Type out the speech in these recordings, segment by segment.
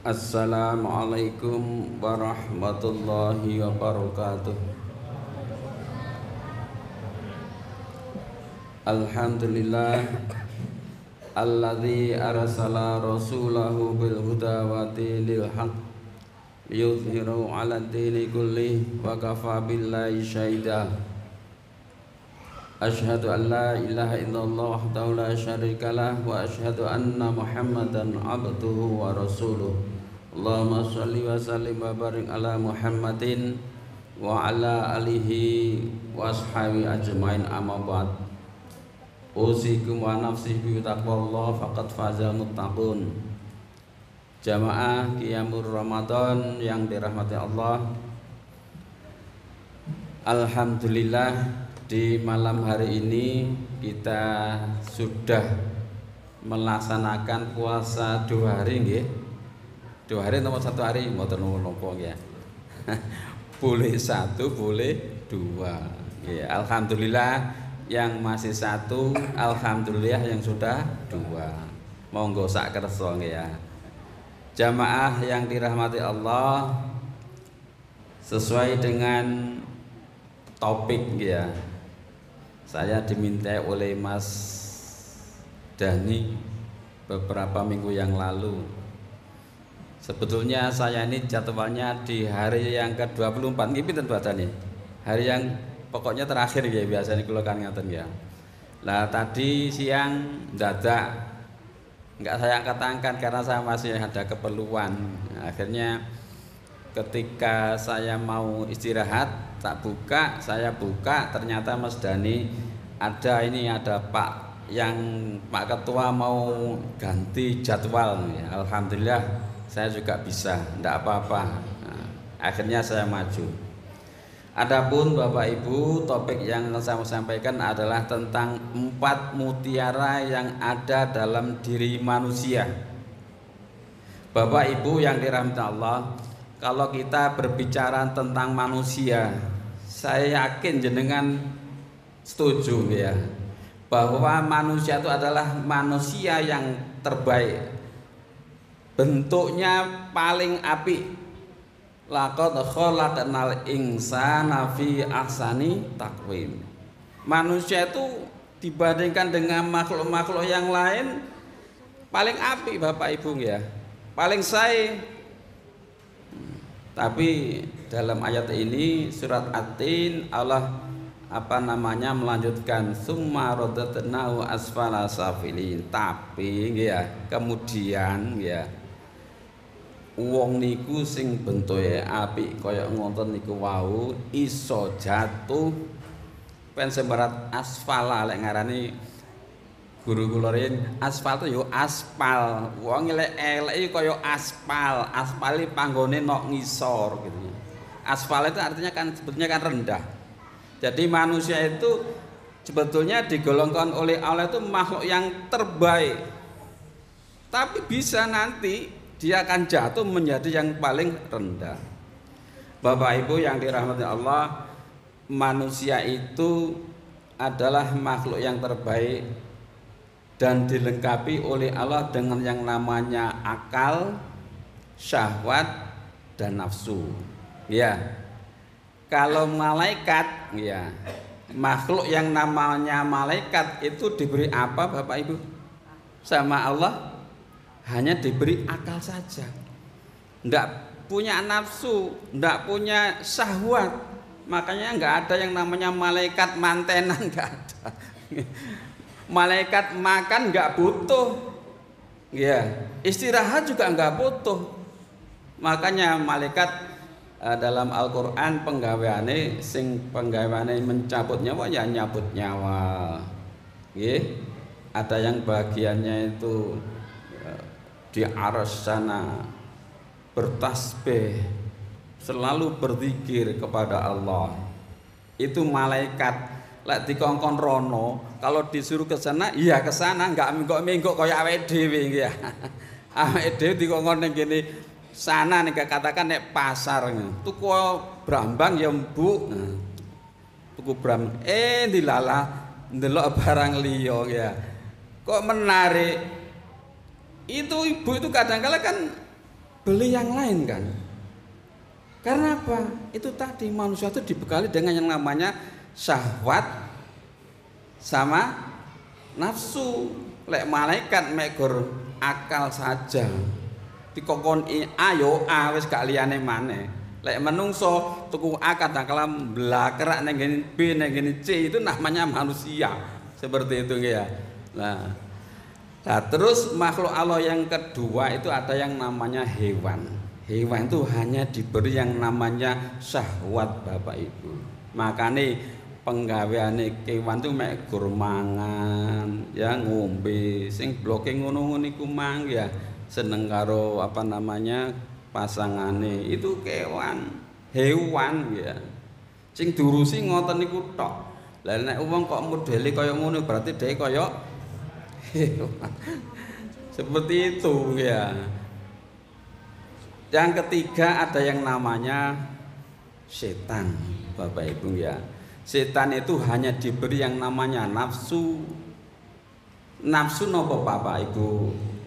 Assalamualaikum warahmatullahi wabarakatuh. Alhamdulillah alladzi arsala rasulahu bil huda wa dinil haq liyudhhirahu 'ala dini kulli wa kafa billahi syahida. Asyhadu an la ilaha illallah wahdahu la syarikalah wa asyhadu anna Muhammadan abduhu wa rasuluh. Allahumma shalli wa sallim wa barik ala Muhammadin wa ala alihi wa ashabi ajmain, amma ba'd. Usikum wa nafsi bi taqwallah faqad fazal muttaqun. Jamaah Qiyamul Ramadan yang dirahmati Allah, alhamdulillah di malam hari ini kita sudah melaksanakan puasa 2 hari nggih. 2 hari nomor 1 hari mboten nopo ya. Boleh 1, boleh 2. Ya, alhamdulillah yang masih 1, alhamdulillah yang sudah 2. Monggo sak kersa ya. Jamaah yang dirahmati Allah, sesuai dengan topik ya. Saya diminta oleh Mas Dani beberapa minggu yang lalu. Sebetulnya saya ini jadwalnya di hari yang ke-24 nggih pinten Pak Dani? Hari yang pokoknya terakhir ya biasanya kula kan ngaten ya. Lah tadi siang dadak enggak saya angkat-angkat karena saya masih ada keperluan. Akhirnya ketika saya mau istirahat, saya buka ternyata Mas Dani ada Pak Ketua mau ganti jadwal ya. Alhamdulillah saya juga bisa, enggak apa-apa. Nah, akhirnya saya maju. Adapun Bapak Ibu, topik yang saya mau sampaikan adalah tentang 4 mutiara yang ada dalam diri manusia. Bapak Ibu yang dirahmati Allah, kalau kita berbicara tentang manusia, saya yakin jenengan setuju ya, bahwa manusia itu adalah manusia yang terbaik, bentuknya paling apik. Laqad khalaqnal insana fi ahsani taqwim. Manusia itu dibandingkan dengan makhluk-makhluk yang lain paling apik Bapak Ibu ya, paling sae. Tapi dalam ayat ini surat At-Tin Allah melanjutkan summa radatnahu asfala safilin. Tapi ya kemudian ya wong niku sing bentuke apik kaya ngonten niku wau iso jatuh pen sembarat asfala, lek ngarani guru kula riyen asfal itu yo aspal. Wong elek-elek kaya aspal. Aspal iki panggone nok ngisor gitu. Aspal itu artinya kan sebetulnya kan rendah. Jadi manusia itu sebetulnya digolongkan oleh Allah itu makhluk yang terbaik. Tapi bisa nanti dia akan jatuh menjadi yang paling rendah. Bapak Ibu yang dirahmati Allah, manusia itu adalah makhluk yang terbaik dan dilengkapi oleh Allah dengan yang namanya akal, syahwat, dan nafsu. Ya. Kalau malaikat, ya, makhluk yang namanya malaikat itu diberi apa Bapak Ibu? Sama Allah hanya diberi akal saja. Enggak punya nafsu, enggak punya syahwat. Makanya enggak ada yang namanya malaikat mantenan, enggak ada. Malaikat makan enggak butuh. Ya, istirahat juga enggak butuh. Makanya malaikat dalam Al-Qur'an penggaweane mencabut nyawa ya nyabut nyawa. Nggih. Ada yang bagiannya itu di aras sana bertasbih, selalu berzikir kepada Allah. Itu malaikat. Lek dikongkon rono, kalau disuruh ke sana, iya ke sana, enggak minggu kaya awake dhewe ya. Awake dhewe dikongkon ning kene sana nek katakan nek pasar tuku brambang ya mbuk. Nah, tuku brambang dilalah ndelok barang liya ya. Kok menarik. Itu ibu itu kadang-kala kan beli yang lain kan. Karena apa? Itu tadi manusia itu dibekali dengan yang namanya syahwat sama nafsu. Lek malaikat mekur akal saja. Dikokoni ayo wis gak liyane maneh. Lek menungso tuku A kadang-kala blakrak ning ngene B ning ngene C, itu namanya manusia. Seperti itu ya. Nah, terus makhluk Allah yang kedua itu ada yang namanya hewan. Hewan itu hanya diberi yang namanya syahwat Bapak Ibu. Makanya penggaweane kewan itu mek gur mangan, ya ngombe, sing bloke ngono-ngono iku mang ya seneng karo apa namanya pasangane, itu kewan, hewan ya. Sing diurusi ngoten niku tok. Lah nek wong kok modele kaya ngono berarti dhek kaya hewan. Seperti itu ya. Yang ketiga ada yang namanya setan Bapak Ibu ya. Setan itu hanya diberi yang namanya nafsu. Nafsu nopo Bapak Ibu?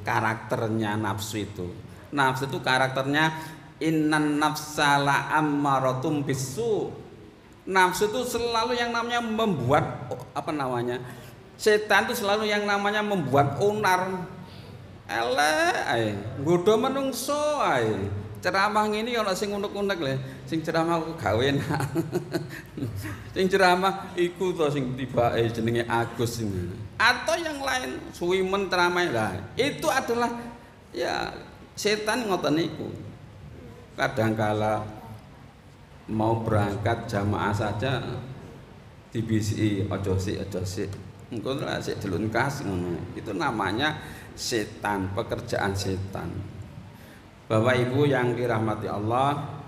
Karakternya nafsu itu. Nafsu itu karakternya innan nafsala ammaratum bisu. Nafsu itu selalu yang namanya membuat apa namanya? Setan itu selalu yang namanya membuat onar. Elek nggodha menungso ae. Ceramah ngene ana sing unek-unek le, sing ceramah kok gawe enak. Sing ceramah iku to sing tibake jenenge Agus ini. Atau yang lain suwimen ceramah lah. Itu adalah ya setan ngoten niku. Kadangkala mau berangkat jamaah saja dibisiki aja sik. Engko lek sik delunkas ngono. Itu namanya setan, pekerjaan setan. Bapak Ibu yang dirahmati Allah,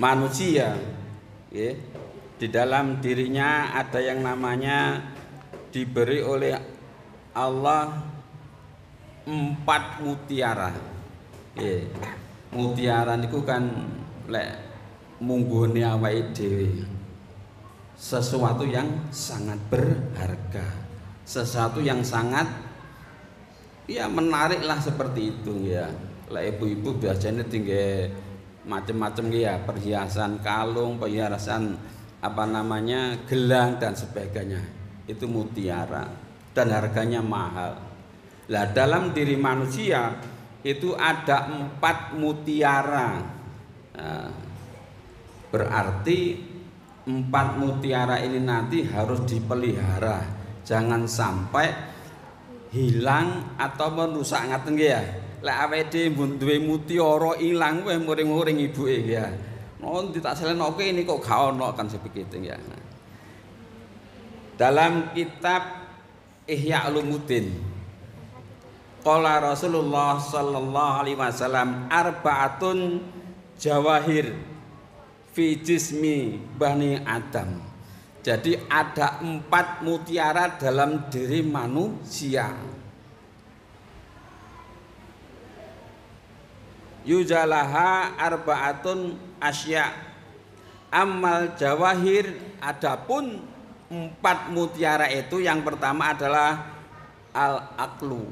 manusia ya, di dalam dirinya ada yang namanya diberi oleh Allah 4 mutiara ya. Mutiara niku kan lek munggone awake dhewe sesuatu yang sangat berharga, sesuatu yang sangat ya menarik lah seperti itu ya. Lah ibu-ibu biasanya tinggal macam-macam ya, perhiasan kalung, perhiasan apa namanya gelang dan sebagainya, itu mutiara dan harganya mahal. Lah dalam diri manusia itu ada 4 mutiara. Nah, berarti 4 mutiara ini nanti harus dipelihara, jangan sampai hilang atau merusak ngaten nggih ya. Lek awake dhewe duwe mutiara ilang kowe muring-muring ibuke ya. Non tak selenoke ini kok gak ono kan sebegitu ya. Dalam kitab Ihya Ulumuddin qala Rasulullah sallallahu alaihi wasallam arba'atun jawahir fi jismi bani Adam. Jadi ada 4 mutiara dalam diri manusia. Yujalaha arba'atun asya. Amal jawahir, adapun 4 mutiara itu yang pertama adalah al-aqlu,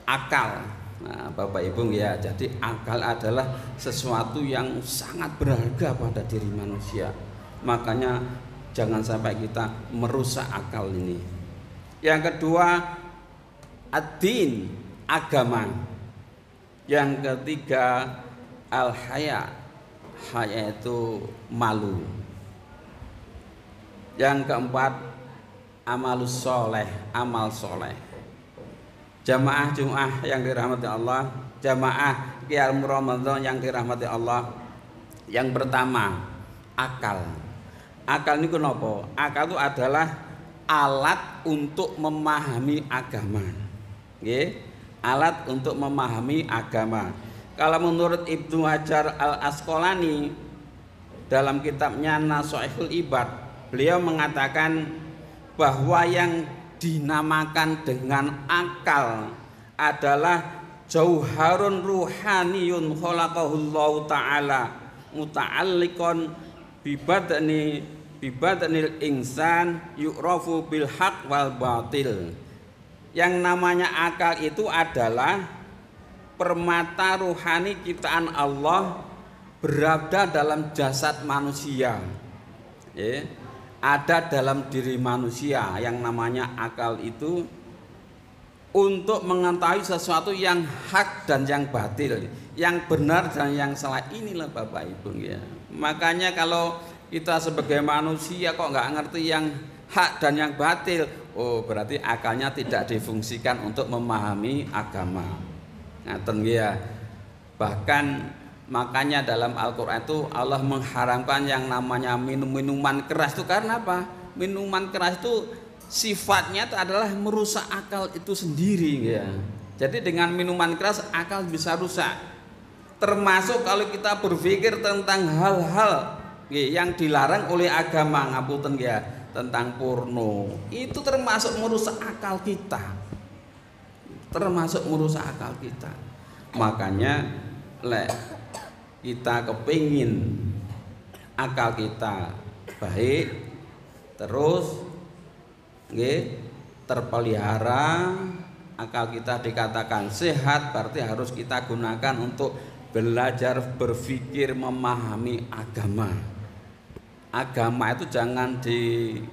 akal. Nah, Bapak Ibu ya, jadi akal adalah sesuatu yang sangat berharga pada diri manusia. Makanya jangan sampai kita merusak akal ini. Yang kedua, ad-din, agama. Yang ketiga, al-haya. Haya itu malu. Yang keempat, amalus soleh, amal soleh. Jamaah Jumat yang dirahmati Allah, jamaah Qiyam Ramadan yang dirahmati Allah. Yang pertama, akal. Akal niku napa? Akal itu adalah alat untuk memahami agama. Nggih, alat untuk memahami agama. Kalau menurut Ibnu Hajar Al-Asqalani dalam kitabnya Nasha'ihul Ibad, beliau mengatakan bahwa yang dinamakan dengan akal adalah jauharun ruhaniyun khalaqahullahu ta'ala muta'alliqan bibadnil insan yu'rafu bil haq wal batil. Yang namanya akal itu adalah permata ruhani ciptaan Allah berada dalam jasad manusia. Ya, ada dalam diri manusia yang namanya akal itu untuk mengetahui sesuatu yang hak dan yang batil, yang benar dan yang salah. Inilah Bapak Ibu ya. Makanya kalau kita sebagai manusia kok nggak ngerti yang hak dan yang batil, oh berarti akalnya tidak difungsikan untuk memahami agama. Ngaten ya. Bahkan makanya dalam Al-Quran itu Allah mengharamkan yang namanya minuman keras itu karena apa? Minuman keras itu sifatnya itu adalah merusak akal itu sendiri ya. Jadi dengan minuman keras akal bisa rusak. Termasuk kalau kita berpikir tentang hal-hal yang dilarang oleh agama, ngapunten ya, tentang porno, itu termasuk merusak akal kita. Termasuk merusak akal kita. Makanya kita kepingin akal kita baik terus terpelihara, akal kita dikatakan sehat, berarti harus kita gunakan untuk belajar berpikir memahami agama. Agama itu jangan dikira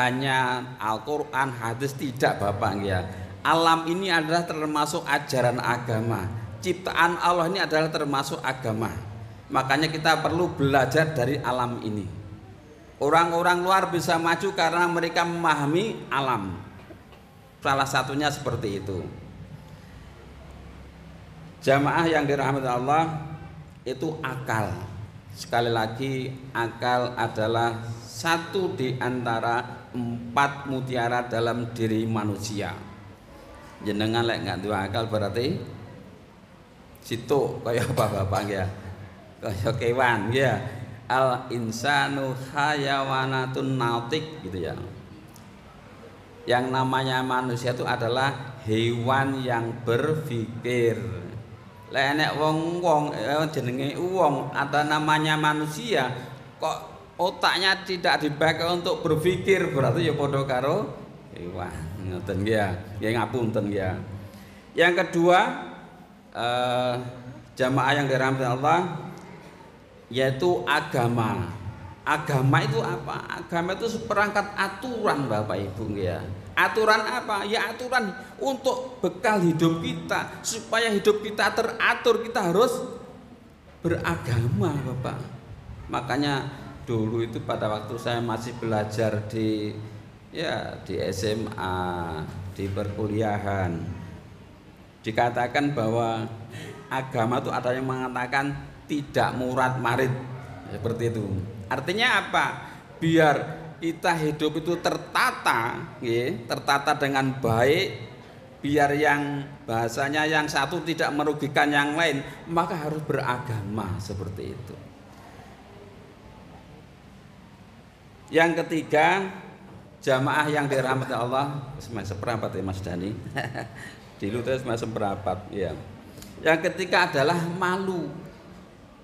hanya Al-Quran, hadis, tidak Bapak ya. Alam ini adalah termasuk ajaran agama. Ciptaan Allah ini adalah termasuk agama. Makanya kita perlu belajar dari alam ini. Orang-orang luar bisa maju karena mereka memahami alam. Salah satunya seperti itu. Jamaah yang dirahmati Allah, itu akal. Sekali lagi, akal adalah satu di antara 4 mutiara dalam diri manusia. Jenengan lek nggak duwe akal berarti situ kaya bapak ya, kaya kewan ya. Al insanu hayawanatun nautik gitu ya. Yang namanya manusia itu adalah hewan yang berpikir. Lek enek wong jenenge wong ada namanya manusia kok otaknya tidak dipakai untuk berpikir, berarti ya padha karo hewan. Ngoten ya. Ya ngapunten ya. Yang kedua, jamaah yang dirahmati Allah, yaitu agama. Agama itu apa? Agama itu seperangkat aturan Bapak Ibu ya. Aturan apa? Ya aturan untuk bekal hidup kita, supaya hidup kita teratur, kita harus beragama Bapak. Makanya dulu itu pada waktu saya masih belajar di SMA, di perkuliahan, dikatakan bahwa agama itu ada yang mengatakan tidak murad marid, seperti itu. Artinya apa? Biar kita hidup itu tertata, tertata dengan baik, biar yang bahasanya yang satu tidak merugikan yang lain, maka harus beragama, seperti itu. Yang ketiga, jamaah yang dirahmati Allah, seperempat ya Mas Dani. Dulu itu seperempat ya. Yang ketiga adalah malu.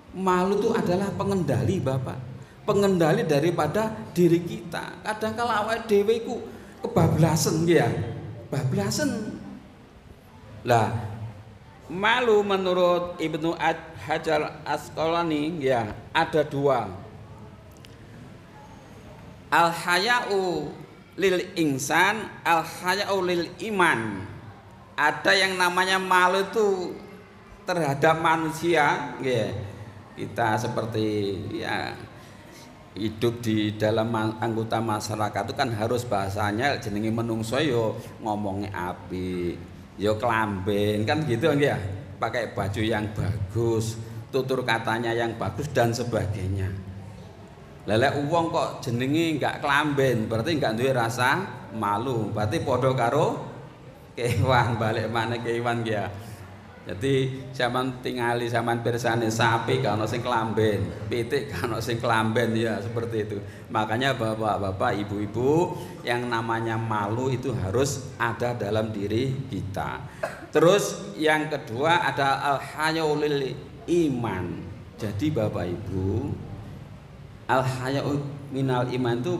Malu itu adalah pengendali Bapak, pengendali daripada diri kita. Kadang kala awake dhewe iku kebablasan ya, bablasan. Lah, malu menurut Ibnu Hajar Asqalani ya ada 2. Al-haya'u lil insan, al-haya'u lil iman. Ada yang namanya malu itu terhadap manusia ya. Kita seperti ya hidup di dalam anggota masyarakat itu kan harus bahasanya jenenge menungso yo ngomongnya api, yo kelamben kan gitu ya. Pakai baju yang bagus, tutur katanya yang bagus dan sebagainya. Lelek uang kok jenenge enggak kelamben, berarti enggak duwe rasa malu. Berarti padha karo kewan, balik mana kewan ya. Jadi zaman tingali zaman bersane sapi kan ono sing kelamben, pitik kan ono sing kelamben ya, seperti itu. Makanya bapak-bapak, ibu-ibu, yang namanya malu itu harus ada dalam diri kita. Terus yang kedua ada al-haya'u lil iman. Jadi Bapak Ibu, al-haya'u minal iman itu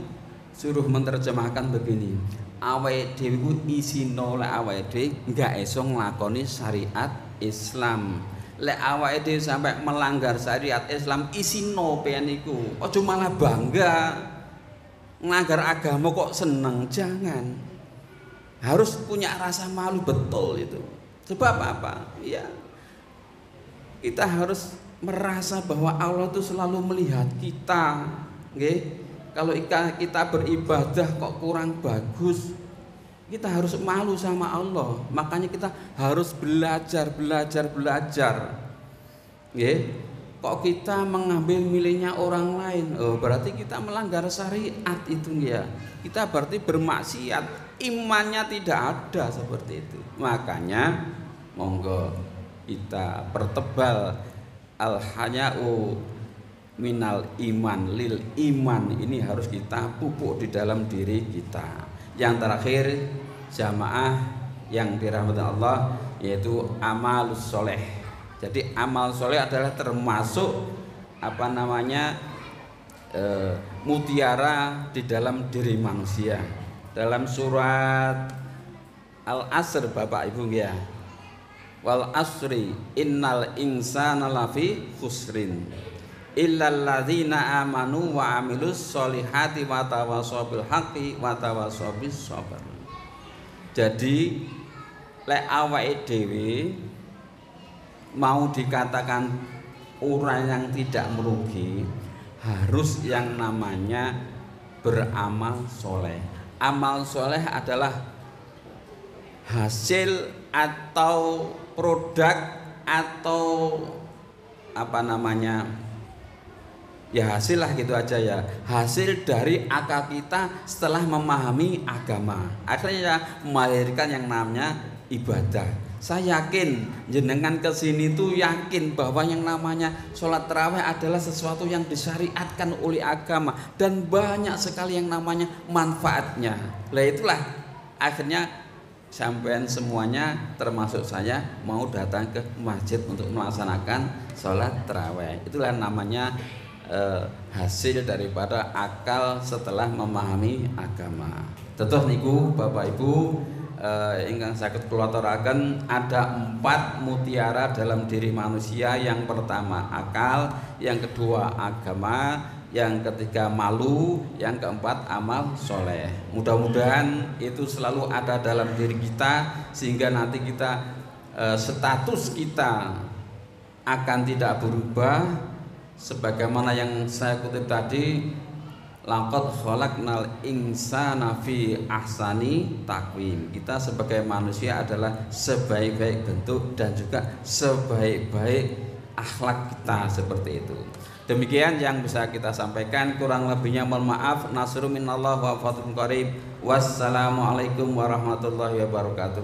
suruh menerjemahkan begini, awake dhewe ku isino lek awake dhewe enggak iso nglakoni syariat Islam. Lek awake dhewe sampai melanggar syariat Islam isino pengen iku, aja malah bangga ngelanggar agama kok seneng, jangan. Harus punya rasa malu betul itu. Sebab apa? Ya, kita harus merasa bahwa Allah itu selalu melihat kita, nggih. Kalau kita beribadah kok kurang bagus, kita harus malu sama Allah. Makanya kita harus belajar. Nggih. Kok kita mengambil miliknya orang lain? Oh, berarti kita melanggar syariat itu ya. Kita berarti bermaksiat. Imannya tidak ada seperti itu. Makanya monggo kita pertebal al-haya'u minal iman lil iman, ini harus kita pupuk di dalam diri kita. Yang terakhir jamaah yang dirahmati Allah yaitu amalus soleh. Jadi amal soleh adalah termasuk mutiara di dalam diri manusia. Dalam surat Al-Asr Bapak Ibu ya, wal asri innal insana lafi khusrin illal ladzina amanu wa amilus solihati wa tawassaw bil haqqi wa tawassaw bis sabr. Jadi lek awake dhewe mau dikatakan orang yang tidak merugi, harus yang namanya beramal soleh. Amal soleh adalah hasil atau produk atau ya hasil lah gitu aja ya, hasil dari akal kita setelah memahami agama, akhirnya melahirkan yang namanya ibadah. Saya yakin jenengan kesini tuh yakin bahwa yang namanya sholat tarawih adalah sesuatu yang disyariatkan oleh agama dan banyak sekali yang namanya manfaatnya. Lah itulah akhirnya sampean semuanya termasuk saya mau datang ke masjid untuk melaksanakan sholat tarawih. Itulah namanya hasil daripada akal setelah memahami agama. Tentu niku Bapak Ibu ingkang saged kula aturaken, ada 4 mutiara dalam diri manusia. Yang pertama akal, yang kedua agama, yang ketiga malu, yang keempat amal soleh. Mudah-mudahan itu selalu ada dalam diri kita sehingga nanti kita status kita akan tidak berubah sebagaimana yang saya kutip tadi, laqad khalaqnal insana fi ahsani taqwim. Kita sebagai manusia adalah sebaik-baik bentuk dan juga sebaik-baik akhlak kita, seperti itu. Demikian yang bisa kita sampaikan, kurang lebihnya mohon maaf. Nasrun minallah wa fathun qarib. Wassalamualaikum warahmatullahi wabarakatuh.